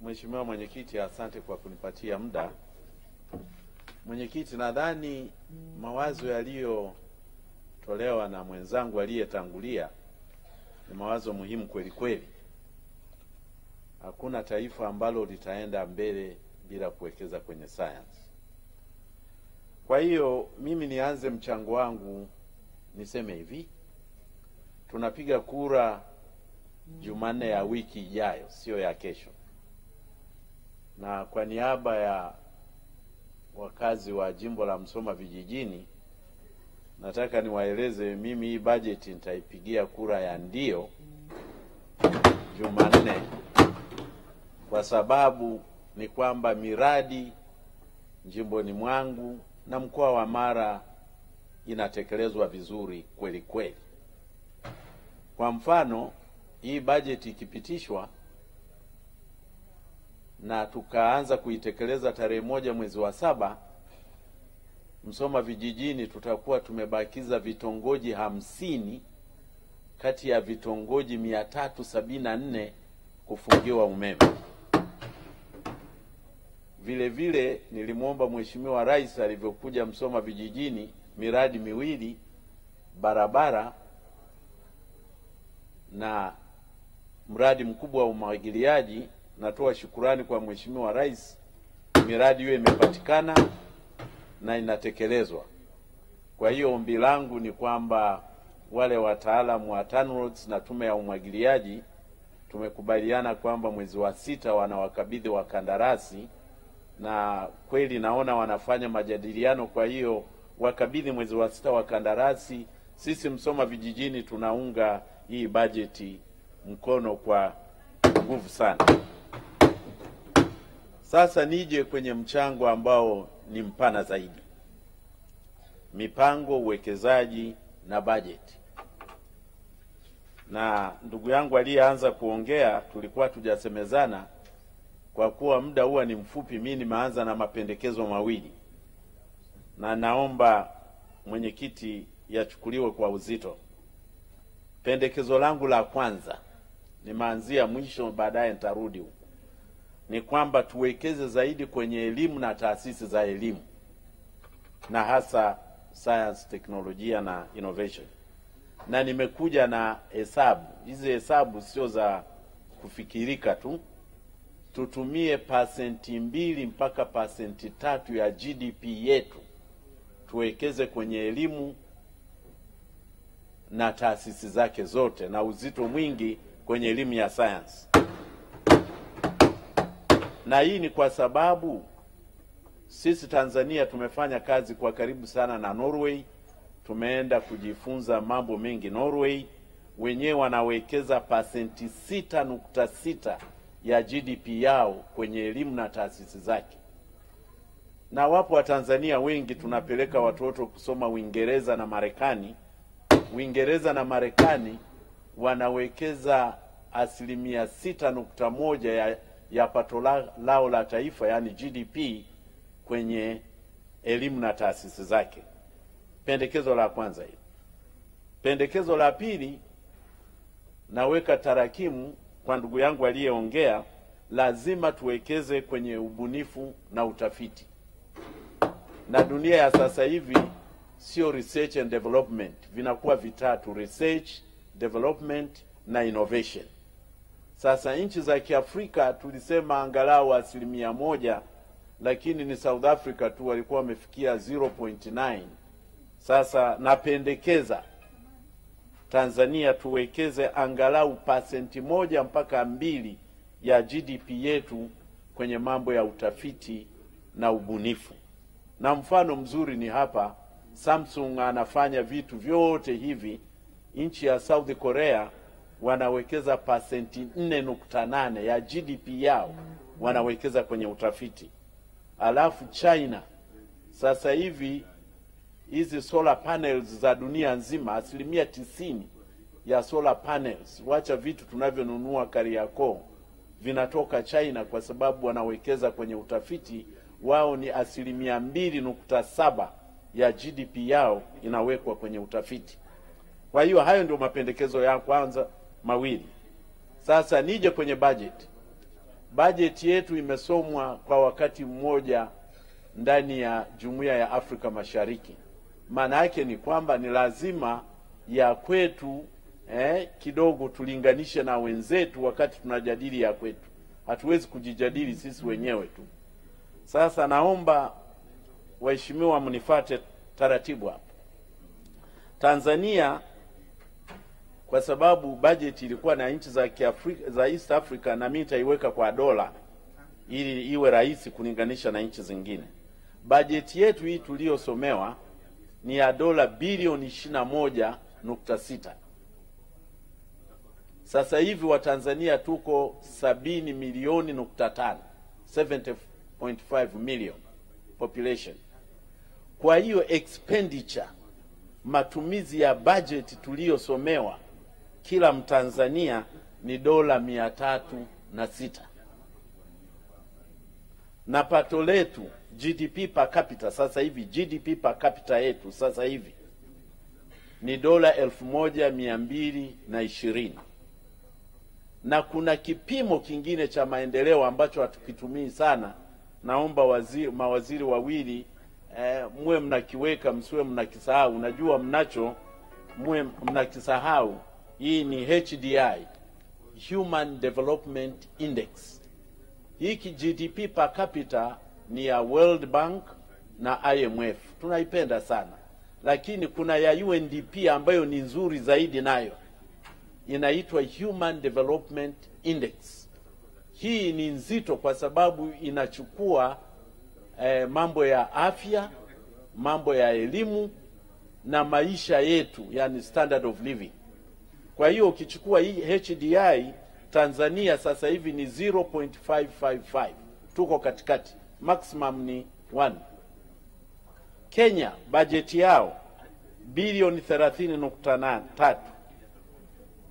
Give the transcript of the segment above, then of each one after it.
Mheshimiwa Mwenyekiti, asante kwa kunipatia muda. Mwenyekiti, nadhani mawazo yaliyotolewa na mwenzangu aliyetangulia ni mawazo muhimu kweli kweli. Hakuna taifa ambalo litaenda mbele bila kuwekeza kwenye science. Kwa hiyo mimi nianze mchango wangu niseme hivi. Tunapiga kura Jumanne ya wiki ijayo, sio ya kesho. Na kwa niaba ya wakazi wa jimbo la Msoma vijijini, nataka niwaeleze mimi hii budget nitaipigia kura ya ndio Jumanne, kwa sababu ni kwamba miradi jimboni mwangu na mkoa wa Mara inatekelezwa vizuri kweli kweli. Kwa mfano, hii budget ikipitishwa na tukaanza kuitekeleza tarehe 1 mwezi wa 7, Msoma vijijini tutakuwa tumebakiza vitongoji 50 kati ya vitongoji 374 kufungiwa umeme. Vile vile nilimwomba Mheshimiwa Rais alivyokuja Msoma vijijini miradi miwili, barabara na mradi mkubwa wa umwagiliaji. Natoa shukurani kwa Mheshimiwa Rais, miradi hiyo imepatikana na inatekelezwa. Kwa hiyo ombi langu ni kwamba wale wataalamu wa TANROADS na tume ya umwagiliaji tumekubaliana kwamba mwezi wa 6 wanawakabidhi wakandarasi, na kweli naona wanafanya majadiliano. Kwa hiyo wakabidhi mwezi wa 6 wakandarasi. Sisi Msoma vijijini tunaunga hii bajeti mkono kwa nguvu sana. Sasa nije kwenye mchango ambao ni mpana zaidi. Mipango, uwekezaji na bajeti. Na ndugu yangu aliyeanza kuongea tulikuwa tujasemezana, kwa kuwa muda huwa ni mfupi, mimi nimeanza na mapendekezo mawili. Na naomba mwenyekiti yachukuliwe kwa uzito. Pendekezo langu la kwanza, nimeanzia mwisho baadaye nitarudi huko, ni kwamba tuwekeze zaidi kwenye elimu na taasisi za elimu, na hasa science, teknolojia na innovation. Na nimekuja na hesabu. Hizi hesabu sio za kufikirika tu. Tutumie 2% mpaka 3% ya GDP yetu tuwekeze kwenye elimu na taasisi zake zote, na uzito mwingi kwenye elimu ya science. Na hii ni kwa sababu sisi Tanzania tumefanya kazi kwa karibu sana na Norway. Tumeenda kujifunza mambo mengi Norway. Wenyewe wanawekeza 6.6% ya GDP yao kwenye elimu na taasisi zake. Na wapo wa Tanzania wengi tunapeleka watoto kusoma Uingereza na Marekani. Uingereza na Marekani wanawekeza 6.1% ya pato lao la taifa, yani GDP, kwenye elimu na taasisi zake. Pendekezo la kwanza hilo. Pendekezo la pili, naweka tarakimu kwa ndugu yangu aliyeongea, lazima tuwekeze kwenye ubunifu na utafiti. Na dunia ya sasa hivi sio research and development, vinakuwa vitatu: research, development na innovation. Sasa nchi za Kiafrika tulisema angalau 1%, lakini ni South Africa tu walikuwa wamefikia 0.9. Sasa napendekeza Tanzania tuwekeze angalau 1% mpaka 2% ya GDP yetu kwenye mambo ya utafiti na ubunifu. Na mfano mzuri ni hapa, Samsung anafanya vitu vyote hivi. Nchi ya South Korea wanawekeza 4.8% ya GDP yao wanawekeza kwenye utafiti. Alafu China sasa hivi hizi solar panels za dunia nzima, 90% ya solar panels, wacha vitu tunavyonunua Kariakoo, vinatoka China, kwa sababu wanawekeza kwenye utafiti. Wao ni 2.7% ya GDP yao inawekwa kwenye utafiti. Kwa hiyo hayo ndio mapendekezo ya kwanza mawili. Sasa nije kwenye budget. bajeti yetu imesomwa kwa wakati mmoja ndani ya Jumuiya ya Afrika Mashariki. Maana yake ni kwamba ni lazima ya kwetu kidogo tulinganishe na wenzetu wakati tunajadili ya kwetu. Hatuwezi kujijadili sisi wenyewe tu. Sasa naomba waheshimiwa mnifuate taratibu hapa. Tanzania, kwa sababu budget ilikuwa na nchi za Kiafrika, za East Africa, na mimi nitaiweka kwa dola ili iwe rahisi kulinganisha na nchi zingine. Bajeti yetu hii tuliyosomewa ni ya dola bilioni 21.6. Sasa hivi wa Tanzania tuko 70 milioni nukta 5, 70.5 million population. Kwa hiyo expenditure, matumizi ya budget tuliyosomewa kila Mtanzania ni dola 306. Na pato letu GDP per capita sasa hivi, GDP per capita yetu sasa hivi ni dola 1220. Na kuna kipimo kingine cha maendeleo ambacho hatukitumii sana. Naomba mawaziri wawili muwe mnakiweka, msiwe mnakisahau. Najua mnacho, muwe mnakisahau. Hii ni HDI, Human Development Index. Hiki GDP per capita ni ya World Bank na IMF. Tunaipenda sana. Lakini kuna ya UNDP ambayo ni nzuri zaidi, nayo inaitwa Human Development Index. Hii ni nzito kwa sababu inachukua mambo ya afya, mambo ya elimu na maisha yetu, yani standard of living. Kwa hiyo ukichukua hii HDI, Tanzania sasa hivi ni 0.555. Tuko katikati. Maximum ni 1. Kenya bajeti yao bilioni 30.3.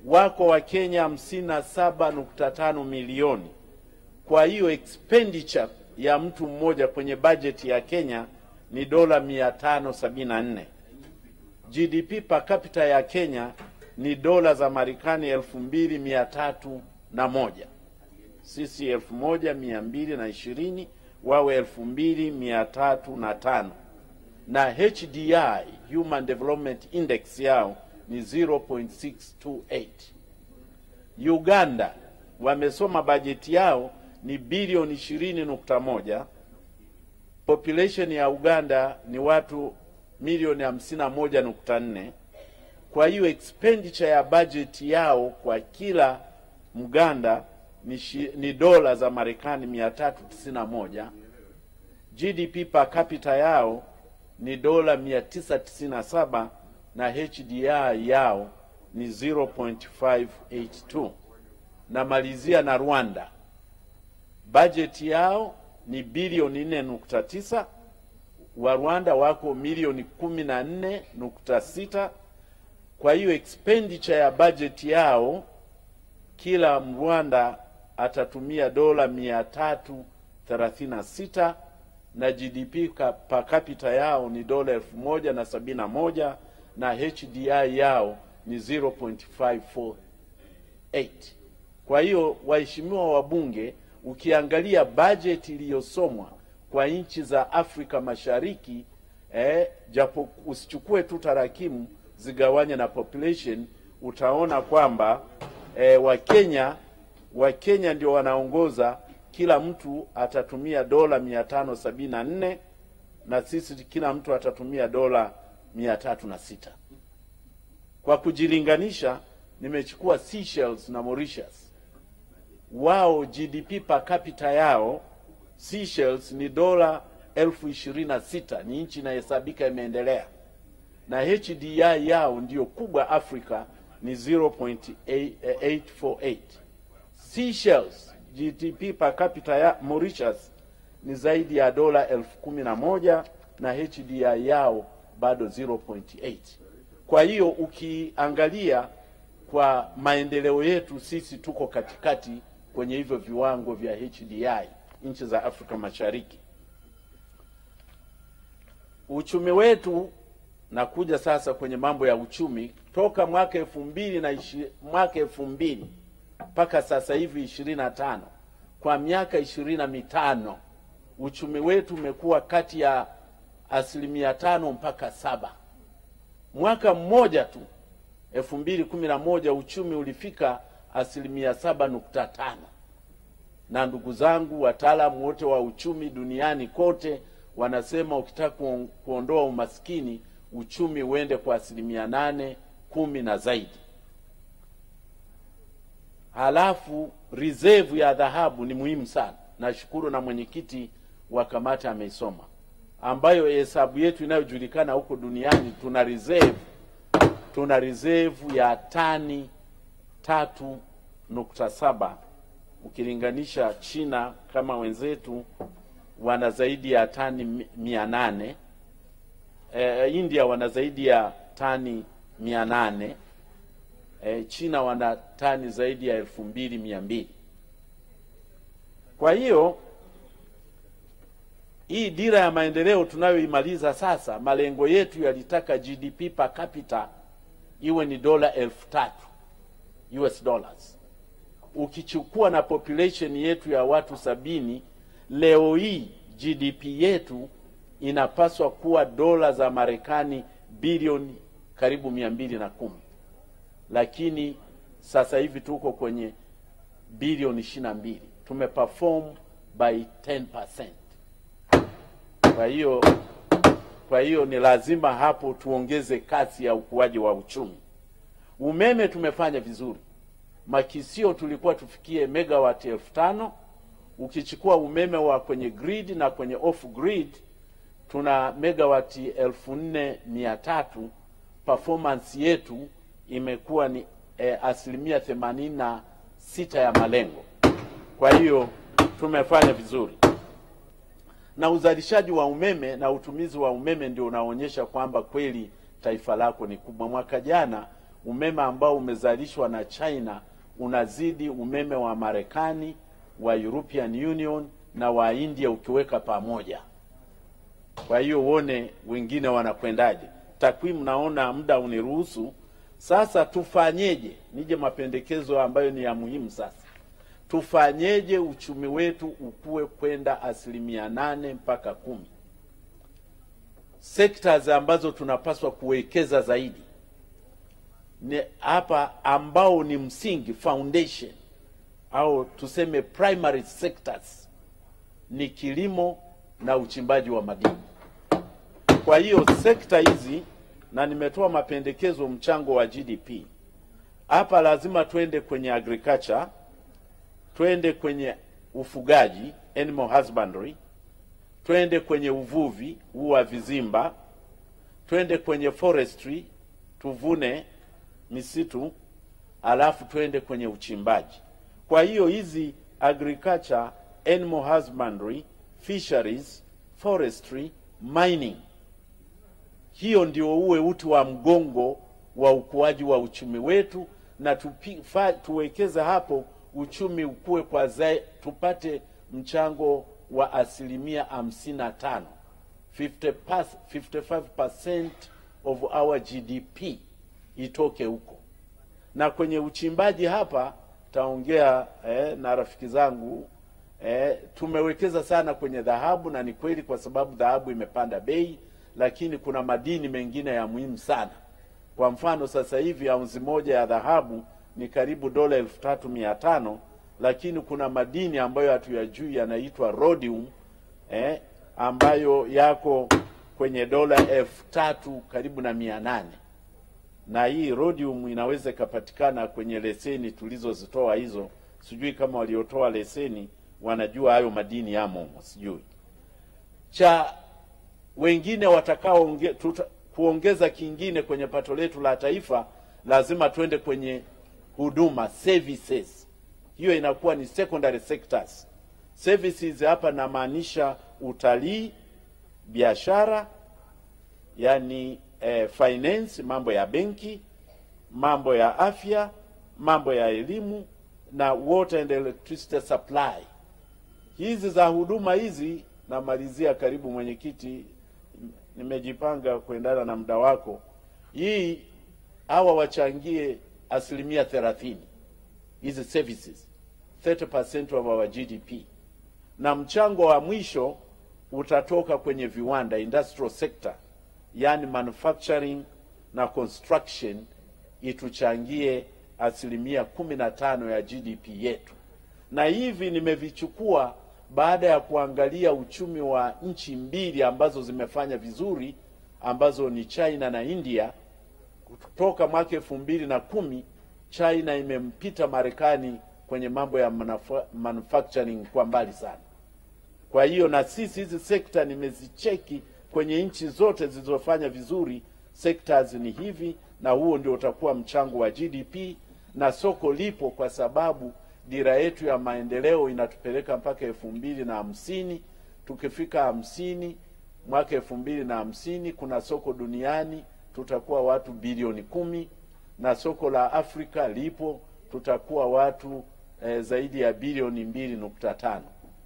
Wako wa Kenya 57.5 milioni. Kwa hiyo expenditure ya mtu mmoja kwenye bajeti ya Kenya ni dola 574. GDP per capita ya Kenya ni dola za Marekani 2301. Sisi 1220, wawe 2305. Na HDI, Human Development Index yao ni 0.628. Uganda wamesoma bajeti yao ni bilioni 20.1. Population ya Uganda ni watu milioni 51.4. Kwa hiyo expenditure ya budget yao kwa kila Mganda ni dola za Marekani 391. GDP per capita yao ni dola 997 na HDI yao ni 0.582. Na malizia na Rwanda. Budget yao ni bilioni 4.9. Wa Rwanda wako milioni 14.6. Kwa hiyo expenditure ya budget yao kila Rwanda atatumia dola 336 na GDP per capita yao ni dola 1071 na HDI yao ni 0.548. Kwa hiyo waheshimiwa wabunge, ukiangalia budget iliyosomwa kwa nchi za Afrika Mashariki, japo usichukue tu tarakimu zigawanye na population, utaona kwamba Wakenya ndio wanaongoza. Kila mtu atatumia dola 574 na sisi kila mtu atatumia dola 306. Kwa kujilinganisha, nimechukua Seychelles na Mauritius. Wao GDP per capita yao Seychelles ni dola 1026, ni nchi inahesabika imeendelea. Na HDI yao ndio kubwa Afrika, ni 0.848. Seychelles GDP per capita ya Mauritius ni zaidi ya dola 11,000 na HDI yao bado 0.8. Kwa hiyo ukiangalia kwa maendeleo yetu, sisi tuko katikati kwenye hivyo viwango vya HDI nchi za Afrika Mashariki. Uchumi wetu, nakuja sasa kwenye mambo ya uchumi, toka mwaka 2000 mpaka sasa hivi 25, kwa miaka 25 uchumi wetu umekuwa kati ya 5% mpaka 7%. Mwaka mmoja tu 2011 uchumi ulifika 7.5%. Na ndugu zangu wataalamu wote wa uchumi duniani kote wanasema ukitaka kuondoa umaskini uchumi uende kwa 8, 10 na zaidi. Halafu reserve ya dhahabu ni muhimu sana. Nashukuru na mwenyekiti wa kamati ameisoma, ambayo hesabu yetu inayojulikana huko duniani tuna reserve ya tani 3.7. Ukilinganisha China kama wenzetu wana zaidi ya tani 800, India wana zaidi ya tani 800, China wana tani zaidi ya 2200. Kwa hiyo hii dira ya maendeleo tunayoimaliza sasa, malengo yetu yalitaka GDP per capita iwe ni $3,000 US dollars. Ukichukua na population yetu ya watu 70, leo hii GDP yetu inapaswa kuwa dola za Marekani bilioni karibu 210. Lakini sasa hivi tuko kwenye bilioni 22. Tumeperform by 10%. Kwa hiyo ni lazima hapo tuongeze kasi ya ukuaji wa uchumi. Umeme tumefanya vizuri. Makisio tulikuwa tufikie megawati 5,000. Ukichukua umeme wa kwenye grid na kwenye off grid tuna megawati 4,300. Performance yetu imekuwa ni 86% ya malengo. Kwa hiyo tumefanya vizuri. Na uzalishaji wa umeme na utumizi wa umeme ndio unaonyesha kwamba kweli taifa lako ni kubwa. Mwaka jana umeme ambao umezalishwa na China unazidi umeme wa Marekani, wa European Union na wa India ukiweka pamoja. Kwa hiyo uone wengine wanakwendaje. Takwimu naona muda uniruhusu. Sasa tufanyeje? Nije mapendekezo ambayo ni ya muhimu sasa. Tufanyeje uchumi wetu ukue kwenda 8% mpaka 10? Sectors ambazo tunapaswa kuwekeza zaidi ni hapa, ambao ni msingi, foundation, au tuseme primary sectors, ni kilimo na uchimbaji wa madini. Kwa hiyo sekta hizi, na nimetoa mapendekezo mchango wa GDP. Hapa lazima twende kwenye agriculture, twende kwenye ufugaji, animal husbandry, twende kwenye uvuvi huu wa vizimba, twende kwenye forestry, tuvune misitu, alafu twende kwenye uchimbaji. Kwa hiyo hizi agriculture, animal husbandry, fisheries, forestry, mining, hiyo ndio uwe uti wa mgongo wa ukuaji wa uchumi wetu, na tuwekeze hapo uchumi ukue kwa tupate mchango wa 55%, 55% of our GDP itoke huko. Na kwenye uchimbaji hapa taongea na rafiki zangu, tumewekeza sana kwenye dhahabu, na ni kweli kwa sababu dhahabu imepanda bei, lakini kuna madini mengine ya muhimu sana. Kwa mfano sasa hivi ounce moja ya dhahabu ni karibu $3,500, lakini kuna madini ambayo hatuyajui yanaitwa rhodium, ambayo yako kwenye $3,000 karibu na 800. Na hii rhodium inaweza kupatikana kwenye leseni tulizozitoa hizo. Sijui kama waliotoa leseni wanajua hayo madini yamo, sijui. Wengine watakao kuongeza kingine kwenye pato letu la taifa, lazima twende kwenye huduma, services. Hiyo inakuwa ni secondary sectors. Services hapa namaanisha utalii, biashara, yani finance, mambo ya benki, mambo ya afya, mambo ya elimu, na water and electricity supply. Hizi za huduma hizi, namalizia karibu mwenyekiti, nimejipanga kuendana na muda wako. Hawa wachangie 30%. Hizi services 30% of our GDP, na mchango wa mwisho utatoka kwenye viwanda, industrial sector, yani manufacturing na construction, ituchangie 15% ya GDP yetu. Na hivi nimevichukua baada ya kuangalia uchumi wa nchi mbili ambazo zimefanya vizuri, ambazo ni China na India. Kutoka mwaka 2010 China imempita Marekani kwenye mambo ya manufacturing kwa mbali sana. Kwa hiyo na sisi hizi sekta nimezicheki kwenye nchi zote zilizofanya vizuri, sectors ni hivi, na huo ndio utakuwa mchango wa GDP. Na soko lipo, kwa sababu dira yetu ya maendeleo inatupeleka mpaka 2050. Tukifika 50 mwaka 2050, kuna soko duniani tutakuwa watu bilioni 10, na soko la Afrika lipo, tutakuwa watu zaidi ya bilioni 2.5.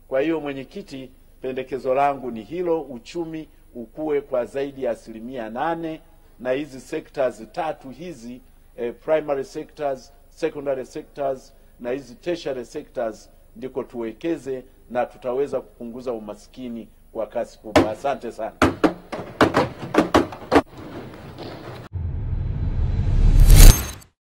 Kwa hiyo mwenyekiti, pendekezo langu ni hilo, uchumi ukue kwa zaidi ya 8%, na hizi sectors tatu hizi, primary sectors, secondary sectors na hizi tertiary sectors, ndiko tuwekeze, na tutaweza kupunguza umaskini kwa kasi kubwa. Asante sana.